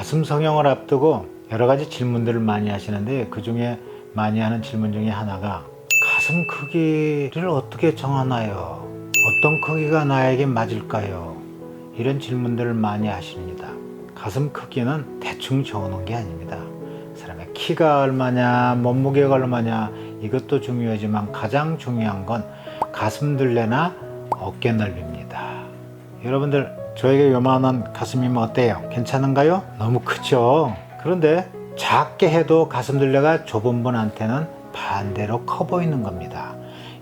가슴 성형을 앞두고 여러 가지 질문들을 많이 하시는데, 그 중에 많이 하는 질문 중에 하나가 가슴 크기를 어떻게 정하나요? 어떤 크기가 나에게 맞을까요? 이런 질문들을 많이 하십니다. 가슴 크기는 대충 정하는 게 아닙니다. 사람의 키가 얼마냐, 몸무게가 얼마냐, 이것도 중요하지만 가장 중요한 건 가슴 둘레나 어깨 넓이입니다. 여러분들, 저에게 요만한 가슴이면 어때요? 괜찮은가요? 너무 크죠? 그런데 작게 해도 가슴 둘레가 좁은 분한테는 반대로 커 보이는 겁니다.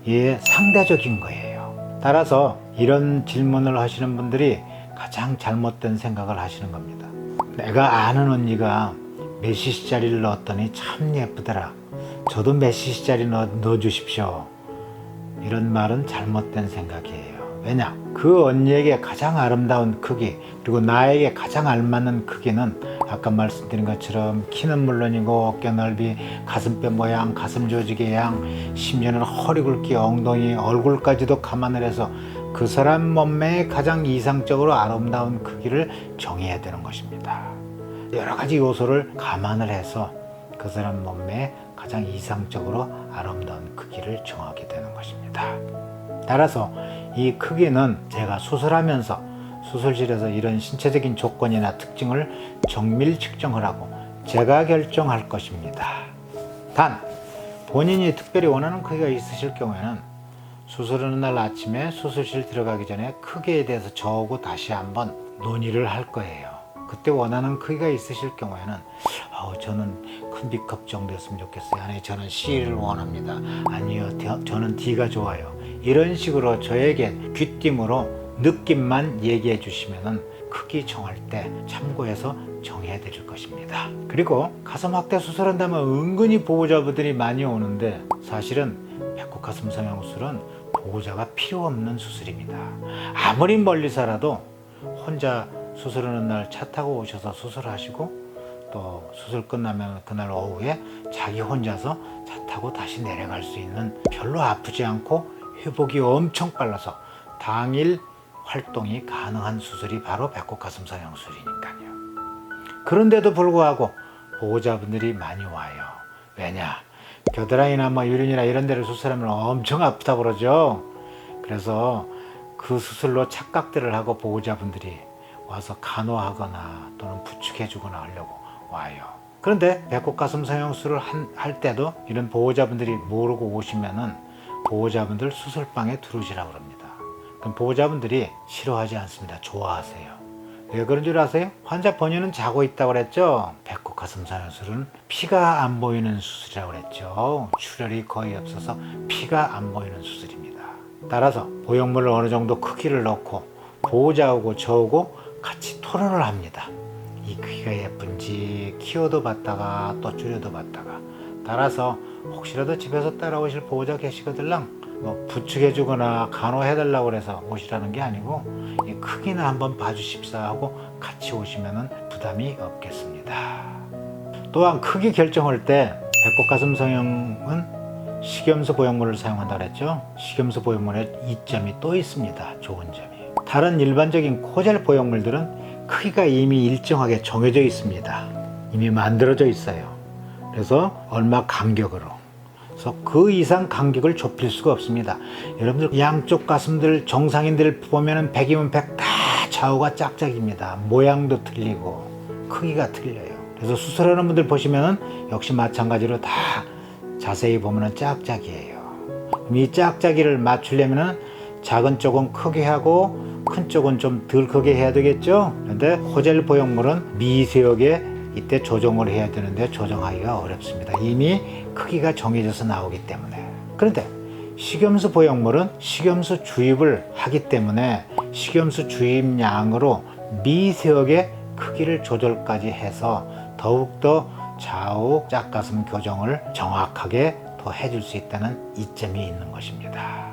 이게 상대적인 거예요. 따라서 이런 질문을 하시는 분들이 가장 잘못된 생각을 하시는 겁니다. 내가 아는 언니가 몇 cc짜리를 넣었더니 참 예쁘더라. 저도 몇 cc짜리 넣어주십시오. 이런 말은 잘못된 생각이에요. 왜냐? 그 언니에게 가장 아름다운 크기, 그리고 나에게 가장 알맞는 크기는 아까 말씀드린 것처럼 키는 물론이고 어깨 넓이, 가슴뼈 모양, 가슴 조직의 양, 심지어는 허리 굵기, 엉덩이, 얼굴까지도 감안을 해서 그 사람 몸매에 가장 이상적으로 아름다운 크기를 정해야 되는 것입니다. 여러 가지 요소를 감안을 해서 그 사람 몸매에 가장 이상적으로 아름다운 크기를 정하게 되는 것입니다. 따라서 이 크기는 제가 수술하면서 수술실에서 이런 신체적인 조건이나 특징을 정밀 측정을 하고 제가 결정할 것입니다. 단, 본인이 특별히 원하는 크기가 있으실 경우에는 수술하는 날 아침에 수술실 들어가기 전에 크기에 대해서 저하고 다시 한번 논의를 할 거예요. 그때 원하는 크기가 있으실 경우에는 저는 큰 B컵 정도였으면 좋겠어요. 아니, 저는 C를 원합니다. 아니요, 저는 D가 좋아요. 이런 식으로 저에게 귀띔으로 느낌만 얘기해 주시면은 크기 정할 때 참고해서 정해 드릴 것입니다. 그리고 가슴 확대 수술한다면 은근히 보호자분들이 많이 오는데, 사실은 배꼽 가슴 성형 수술은 보호자가 필요 없는 수술입니다. 아무리 멀리 살아도 혼자 수술하는 날 차 타고 오셔서 수술하시고, 또 수술 끝나면 그날 오후에 자기 혼자서 차 타고 다시 내려갈 수 있는, 별로 아프지 않고 회복이 엄청 빨라서 당일 활동이 가능한 수술이 바로 배꼽 가슴 성형 수술이니까요. 그런데도 불구하고 보호자분들이 많이 와요. 왜냐? 겨드랑이나 유륜이나 이런 데를 수술하면 엄청 아프다고 그러죠. 그래서 그 수술로 착각들을 하고 보호자분들이 와서 간호하거나 또는 부축해 주거나 하려고 와요. 그런데 배꼽 가슴 성형 수술을 할 때도 이런 보호자분들이 모르고 오시면은 보호자분들 수술방에 들어오시라고 합니다. 그럼 보호자분들이 싫어하지 않습니다. 좋아하세요. 왜 그런 줄 아세요? 환자 본인은 자고 있다고 그랬죠. 배꼽 가슴 성형 수술은 피가 안 보이는 수술이라고 그랬죠. 출혈이 거의 없어서 피가 안 보이는 수술입니다. 따라서 보형물을 어느 정도 크기를 넣고 보호자하고 저하고 같이 토론을 합니다. 이 크기가 예쁜지 키워도 봤다가 또 줄여도 봤다가. 따라서 혹시라도 집에서 따라오실 보호자 계시거들랑 부축해 주거나 간호해 달라고 그래서 오시라는 게 아니고, 이 크기나 한번 봐주십사 하고 같이 오시면 부담이 없겠습니다. 또한 크기 결정할 때 배꼽 가슴 성형은 식염수 보형물을 사용한다 그랬죠. 식염수 보형물에 이점이 또 있습니다. 좋은 점이. 다른 일반적인 코젤 보형물들은 크기가 이미 일정하게 정해져 있습니다. 이미 만들어져 있어요. 그래서 얼마 간격으로, 그래서 그 이상 간격을 좁힐 수가 없습니다. 여러분들 양쪽 가슴들 정상인들 보면은 100이면 100 다 좌우가 짝짝입니다. 모양도 틀리고 크기가 틀려요. 그래서 수술하는 분들 보시면은 역시 마찬가지로 다 자세히 보면은 짝짝이에요. 그럼 이 짝짝이를 맞추려면은 작은 쪽은 크게 하고 큰 쪽은 좀 덜 크게 해야 되겠죠. 그런데 코젤 보형물은 미세하게 이때 조정을 해야 되는데 조정하기가 어렵습니다. 이미 크기가 정해져서 나오기 때문에. 그런데 식염수 보형물은 식염수 주입을 하기 때문에 식염수 주입량으로 미세하게 크기를 조절까지 해서 더욱더 좌우 짝가슴 교정을 정확하게 더 해줄 수 있다는 이점이 있는 것입니다.